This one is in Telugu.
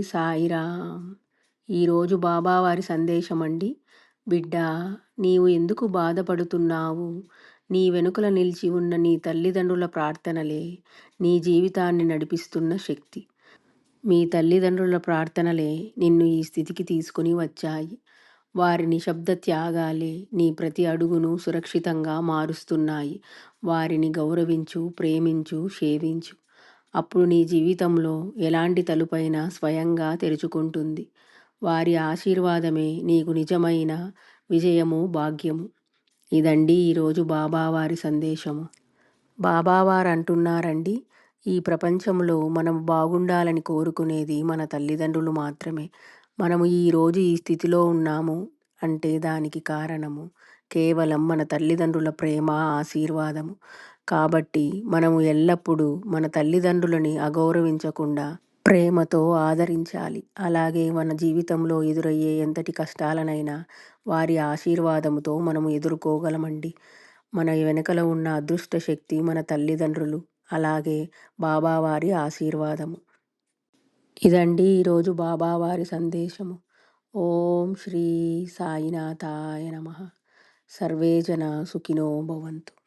సాయిరామ్. ఈరోజు బాబావారి సందేశమండి. బిడ్డా, నీవు ఎందుకు బాధపడుతున్నావు? నీ వెనుకల నిలిచి ఉన్న నీ తల్లిదండ్రుల ప్రార్థనలే నీ జీవితాన్ని నడిపిస్తున్న శక్తి. మీ తల్లిదండ్రుల ప్రార్థనలే నిన్ను ఈ స్థితికి తీసుకుని వచ్చాయి. వారి నిశ్శబ్ద త్యాగాలే నీ ప్రతి అడుగును సురక్షితంగా మారుస్తున్నాయి. వారిని గౌరవించు, ప్రేమించు, సేవించు. అప్పుడు నీ జీవితంలో ఎలాంటి తలుపైనా స్వయంగా తెరుచుకుంటుంది. వారి ఆశీర్వాదమే నీకు నిజమైన విజయము, భాగ్యము. ఇదండి ఈరోజు బాబావారి సందేశము. బాబావారు అంటున్నారండి, ఈ ప్రపంచంలో మనం బాగుండాలని కోరుకునేది మన తల్లిదండ్రులు మాత్రమే. మనము ఈరోజు ఈ స్థితిలో ఉన్నాము అంటే దానికి కారణము కేవలం మన తల్లిదండ్రుల ప్రేమ, ఆశీర్వాదము. కాబట్టి మనము ఎల్లప్పుడూ మన తల్లిదండ్రులని అగౌరవించకుండా ప్రేమతో ఆదరించాలి. అలాగే మన జీవితంలో ఎదురయ్యే ఎంతటి కష్టాలనైనా వారి ఆశీర్వాదంతో మనము ఎదుర్కోగలమండి. మన వెనకల ఉన్న అదృష్ట శక్తి మన తల్లిదండ్రులు, అలాగే బాబావారి ఆశీర్వాదము. ఇదండి ఈరోజు బాబావారి సందేశము. ఓం శ్రీ సాయినాథాయ నమః. సర్వే జన సుఖినో భవంతు.